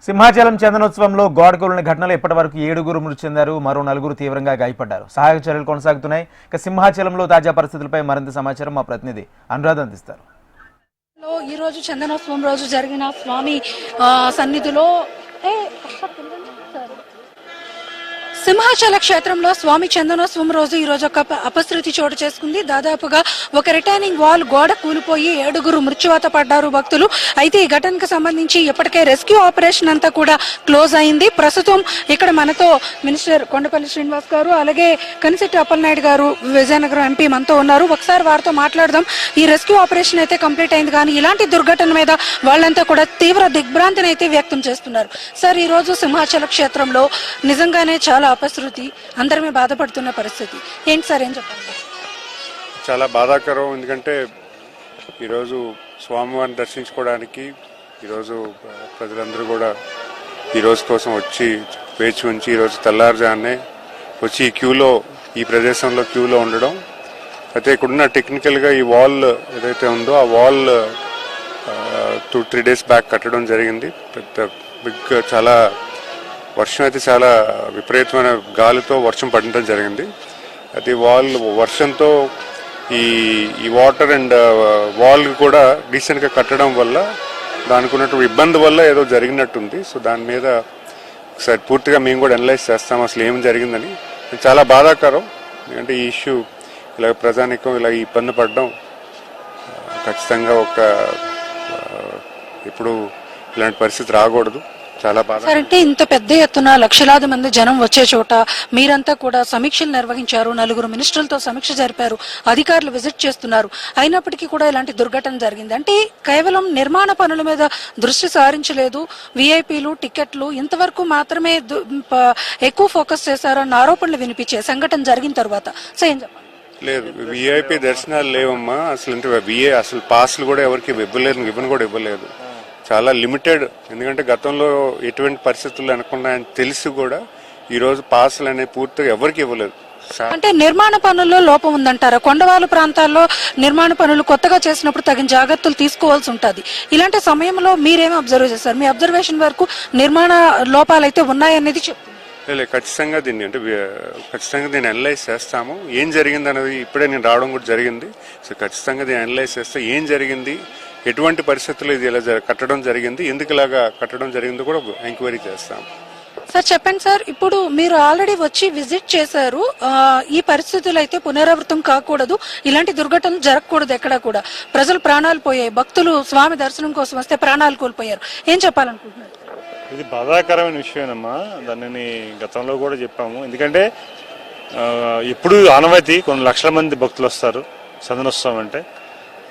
సింహాచలం చందనోత్సవంలో గోడకూలిన ఘటనలో ఇప్పటి వరకు 7 మృతి చెందారు. మరో 4 తీవ్రంగా గాయపడ్డారు. సహాయక చర్యలు కొనసాగుతున్నాయి. ఇక సింహాచలంలో తాజా పరిస్థితులపై మరింత సమాచారం మా ప్రతినిధి అనురాధ అందిస్తారు. ఈ రోజు చందనోత్సవం రోజు జరిగిన స్వామి సన్నిధిలో సింహాచల క్షేత్రంలో స్వామి చందనోత్సవం రోజు ఈ రోజు ఒక అపశృతి చోటు చేసుకుంది. దాదాపుగా ఒక రిటైనింగ్ వాల్ గోడ కూలిపోయి 7 మృత్యువాత పడ్డారు భక్తులు. అయితే ఈ ఘటనకు సంబంధించి ఇప్పటికే రెస్క్యూ ఆపరేషన్ అంతా కూడా క్లోజ్ అయింది. ప్రస్తుతం ఇక్కడ మనతో మినిస్టర్ కొండపల్లి శ్రీనివాస్ గారు, అలాగే కనిశెట్టి అప్పలనాయుడు గారు, విజయనగరం ఎంపీ మనతో ఉన్నారు. ఒకసారి వారితో మాట్లాడదాం. ఈ రెస్క్యూ ఆపరేషన్ అయితే కంప్లీట్ అయింది, కానీ ఇలాంటి దుర్ఘటన మీద వాళ్ళంతా కూడా తీవ్ర దిగ్భ్రాంతిని అయితే వ్యక్తం చేస్తున్నారు. సార్, ఈ రోజు సింహాచల క్షేత్రంలో నిజంగానే చాలా అపశృతి, అందరమే బాధపడుతున్న పరిస్థితి ఏంటి సార్, ఏం చెప్పండి? చాలా బాధాకరం. ఎందుకంటే ఈరోజు స్వామివారిని దర్శించుకోవడానికి ఈరోజు ప్రజలందరూ కూడా ఈరోజు కోసం వచ్చి వేచి ఉంచి ఈరోజు తెల్లారుజానే వచ్చి ఈ ప్రదేశంలో క్యూలో ఉండడం. అయితే ఇక్కడున్న టెక్నికల్గా ఈ వాల్ ఏదైతే ఉందో ఆ వాల్ 2-3 days బ్యాక్ కట్టడం జరిగింది. పెద్ద చాలా వర్షం అయితే చాలా విపరీతమైన గాలితో వర్షం పడటం జరిగింది. అది వర్షంతో ఈ వాటర్ అండ్ వాల్ కూడా రీసెంట్గా కట్టడం వల్ల దానికి ఉన్నటువంటి ఇబ్బంది వల్ల ఏదో జరిగినట్టుంది. సో దాని మీద ఒకసారి పూర్తిగా మేము కూడా అనలైజ్ చేస్తాం అసలు ఏం జరిగిందని. చాలా బాధాకరం. ఎందుకంటే ఈ ఇష్యూ ఇలా ప్రజానికం ఇలా ఇబ్బంది పడడం ఖచ్చితంగా ఇప్పుడు ఇలాంటి పరిస్థితి రాకూడదు. చాలా బాధ. అంటే ఇంత పెద్ద ఎత్తున లక్షలాది మంది జనం వచ్చే చోట మీరంతా కూడా సమీక్షలు నిర్వహించారు, 4 మినిస్టర్లతో సమీక్ష జరిపారు, అధికారులు విజిట్ చేస్తున్నారు. అయినప్పటికీ కూడా ఇలాంటి దుర్ఘటన జరిగింది. అంటే కేవలం నిర్మాణ పనుల మీద దృష్టి సారించలేదు, విఐపీలు, టికెట్లు ఇంతవరకు మాత్రమే ఎక్కువ ఫోకస్ చేశారన్న ఆరోపణలు వినిపించే సంఘటన జరిగిన తర్వాత సో ఏం చెప్పాలి? లేదు, విఐపీ దర్శనాలు లేవమ్మా. అసలు పాస్లు కూడా ఎవరికి ఇవ్వలేదు. చాలా లిమిటెడ్. ఎందుకంటే గతంలో ఎటువంటి పరిస్థితులు అనుకున్నా అని తెలిసి కూడా ఈరోజు పాసులు అనేవి పూర్తిగా ఎవరికి ఇవ్వలేదు. అంటే నిర్మాణ పనుల్లో లోపం ఉందంటారా? కొండవాళ్ళ ప్రాంతాల్లో నిర్మాణ పనులు కొత్తగా చేసినప్పుడు తగిన జాగ్రత్తలు తీసుకోవాల్సి ఉంటుంది. ఇలాంటి సమయంలో మీరేమో అబ్జర్వ్ చేస్తారు? మీ అబ్జర్వేషన్ వరకు నిర్మాణ లోపాలు అయితే ఉన్నాయనేది చెప్తుంది. ఖచ్చితంగా దీన్ని అనలైజ్ చేస్తాము. ఏం జరిగింది అనేది ఇప్పుడే నేను రావడం కూడా జరిగింది. సో ఖచ్చితంగా దీన్ని అనలైజ్ చేస్తే ఏం జరిగింది, ఎటువంటి పరిస్థితుల్లో ఇది ఇలా కట్టడం జరిగింది, ఎందుకు ఇలాగా కట్టడం జరిగిందో కూడా ఎంక్వైరీ చేస్తాం. సార్ చెప్పండి సార్, ఇప్పుడు మీరు ఆల్రెడీ వచ్చి విజిట్ చేశారు. ఈ పరిస్థితులు అయితే పునరావృతం కాకూడదు, ఇలాంటి దుర్ఘటనలు జరగకూడదు. ఎక్కడా కూడా ప్రజలు ప్రాణాలు పోయాయి, భక్తులు స్వామి దర్శనం కోసం వస్తే ప్రాణాలు కోల్పోయారు. ఏం చెప్పాలనుకుంటున్నారు? ఇది బాధాకరమైన విషయమేనమ్మా. దానిని గతంలో కూడా చెప్పాము. ఎందుకంటే ఇప్పుడు ఆనవాయితీ కొన్ని లక్షల మంది భక్తులు వస్తారు చందనోత్సవం అంటే.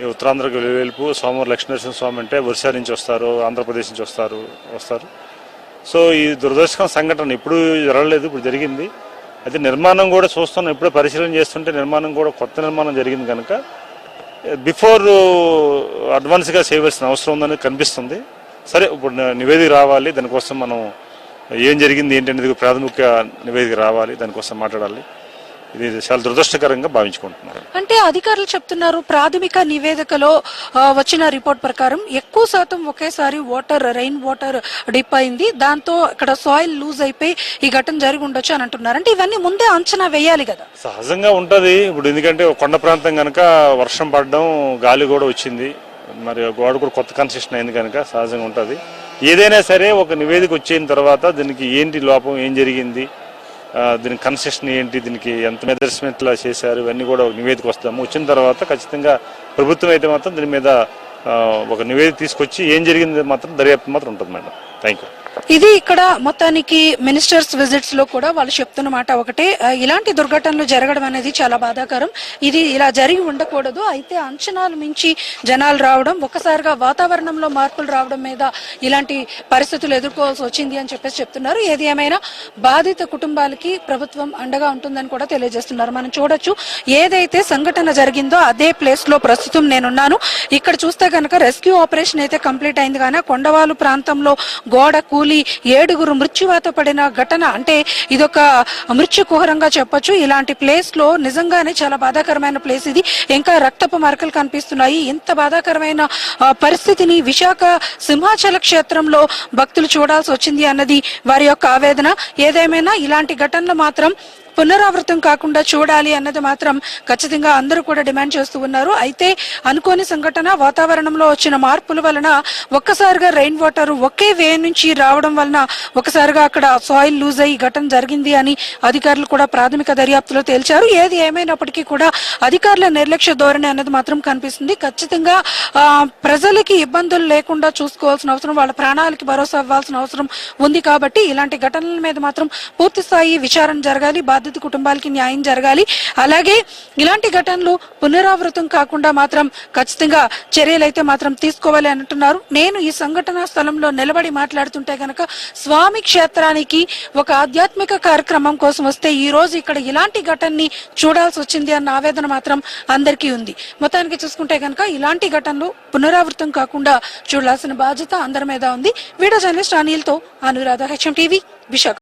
ఈ ఉత్తరాంధ్రకు వెలుపు సోమవారం లక్ష్మీనరసింహ స్వామి అంటే ఒరిస్సా నుంచి వస్తారు, ఆంధ్రప్రదేశ్ నుంచి వస్తారు. సో ఈ దురదృష్టకర సంఘటన ఇప్పుడు జరగలేదు, ఇప్పుడు జరిగింది. అయితే నిర్మాణం కూడా చూస్తున్నాం, ఇప్పుడే పరిశీలన చేస్తుంటే నిర్మాణం కూడా కొత్త నిర్మాణం జరిగింది కనుక బిఫోర్ అడ్వాన్స్గా చేయవలసిన అవసరం ఉందని కనిపిస్తుంది. సరే, ఇప్పుడు నివేదిక రావాలి, దానికోసం మనం ఏం జరిగింది ఏంటనేది ప్రాథమిక నివేదిక రావాలి, దానికోసం మాట్లాడాలి. ఇది చాలా దురదృష్టకరంగా భావించుకుంటున్నారు. అంటే అధికారులు చెప్తున్నారు, ప్రాథమిక నివేదికలో వచ్చిన రిపోర్ట్ ప్రకారం ఎక్కువ శాతం ఒకేసారి రెయిన్ వాటర్ డిప్ అయింది, దాంతో ఇక్కడ సాయిల్ లూజ్ అయిపోయి ఈ ఘటన జరిగి ఉండొచ్చు అని అంటున్నారు. అంటే ఇవన్నీ ముందే అంచనా వేయాలి కదా? సహజంగా ఉంటది ఇప్పుడు, ఎందుకంటే కొండ ప్రాంతం కనుక వర్షం పడడం, గాలి కూడా వచ్చింది, మరి గోడ కూడా కొత్త కన్స్ట్రక్షన్ అయింది కనుక సహజంగా ఉంటుంది. ఏదైనా సరే ఒక నివేదిక వచ్చిన తర్వాత దీనికి ఏంటి లోపం, ఏం జరిగింది, దీనికి కన్స్ట్రక్షన్ ఏంటి, దీనికి ఎంత మెజర్మెంట్లా చేశారు, ఇవన్నీ కూడా ఒక నివేదిక వస్తాము. వచ్చిన తర్వాత ఖచ్చితంగా ప్రభుత్వం అయితే మాత్రం దీని మీద ఒక నివేదిక తీసుకొచ్చి ఏం జరిగింది మాత్రం దర్యాప్తు మాత్రం ఉంటుంది మేడం. Thank you. ఇది ఇక్కడ మొత్తానికి మినిస్టర్స్ విజిట్స్ లో కూడా వాళ్ళు చెప్తున్న మాట ఒకటే, ఇలాంటి దుర్ఘటనలు జరగడం అనేది చాలా బాధాకరం, ఇది ఇలా జరిగి ఉండకూడదు. అయితే అంచనాలు మించి జనాలు రావడం, ఒక్కసారిగా వాతావరణంలో మార్పులు రావడం మీద ఇలాంటి పరిస్థితులు ఎదుర్కోవాల్సి వచ్చింది అని చెప్పేసి చెప్తున్నారు. ఏది ఏమైనా బాధిత కుటుంబాలకి ప్రభుత్వం అండగా ఉంటుందని కూడా తెలియజేస్తున్నారు. మనం చూడొచ్చు, ఏదైతే సంఘటన జరిగిందో అదే ప్లేస్ లో ప్రస్తుతం నేనున్నాను. ఇక్కడ చూస్తే కనుక రెస్క్యూ ఆపరేషన్ అయితే కంప్లీట్ అయింది, కానీ కొండవాలు ప్రాంతంలో గోడ కూలి 7 మృత్యువాత పడిన ఘటన అంటే ఇదొక మృత్యు కుహరంగా చెప్పొచ్చు. ఇలాంటి ప్లేస్ లో నిజంగానే చాలా బాధాకరమైన ప్లేస్ ఇది. ఇంకా రక్తపు మరకలు కనిపిస్తున్నాయి. ఇంత బాధాకరమైన పరిస్థితిని విశాఖ సింహాచల క్షేత్రంలో భక్తులు చూడాల్సి వచ్చింది అన్నది వారి యొక్క ఆవేదన. ఏదేమైనా ఇలాంటి ఘటనలు మాత్రం పునరావృతం కాకుండా చూడాలి అన్నది మాత్రం ఖచ్చితంగా అందరూ కూడా డిమాండ్ చేస్తూ ఉన్నారు. అయితే అనుకోని సంఘటన, వాతావరణంలో వచ్చిన మార్పుల వలన ఒక్కసారిగా రెయిన్ వాటర్ ఒకే వే నుంచి రావడం వలన ఒకసారిగా అక్కడ సాయిల్ లూజ్ అయ్యి ఘటన జరిగింది అని అధికారులు కూడా ప్రాథమిక దర్యాప్తులో తేల్చారు. ఏది ఏమైనప్పటికీ కూడా అధికారుల నిర్లక్ష్య ధోరణి అన్నది మాత్రం కనిపిస్తుంది. ఖచ్చితంగా ప్రజలకి ఇబ్బందులు లేకుండా చూసుకోవాల్సిన అవసరం, వాళ్ళ ప్రాణాలకి భరోసా ఇవ్వాల్సిన అవసరం ఉంది. కాబట్టి ఇలాంటి ఘటనల మీద మాత్రం పూర్తి స్థాయి విచారణ జరగాలి, బాధిత కుటుంబాలకి న్యాయం జరగాలి. అలాగే ఇలాంటి ఘటనలు పునరావృతం కాకుండా మాత్రం ఖచ్చితంగా చర్యలైతే మాత్రం తీసుకోవాలి అంటున్నారు. నేను ఈ సంఘటనా స్థలంలో నిలబడి మాట్లాడుతుంటే గనక స్వామి క్షేత్రానికి ఒక ఆధ్యాత్మిక కార్యక్రమం కోసం వస్తే ఈ రోజు ఇక్కడ ఇలాంటి ఘటనని చూడాల్సి వచ్చింది అన్న ఆవేదన మాత్రం అందరికీ ఉంది. మొత్తానికి చూసుకుంటే గనక ఇలాంటి ఘటనలు పునరావృతం కాకుండా చూడాల్సిన బాధ్యత అందరి మీద ఉంది. వీడియో జర్నలిస్ట్ అనిల్తో అనురాధ, HM టీవీ, విశాఖ.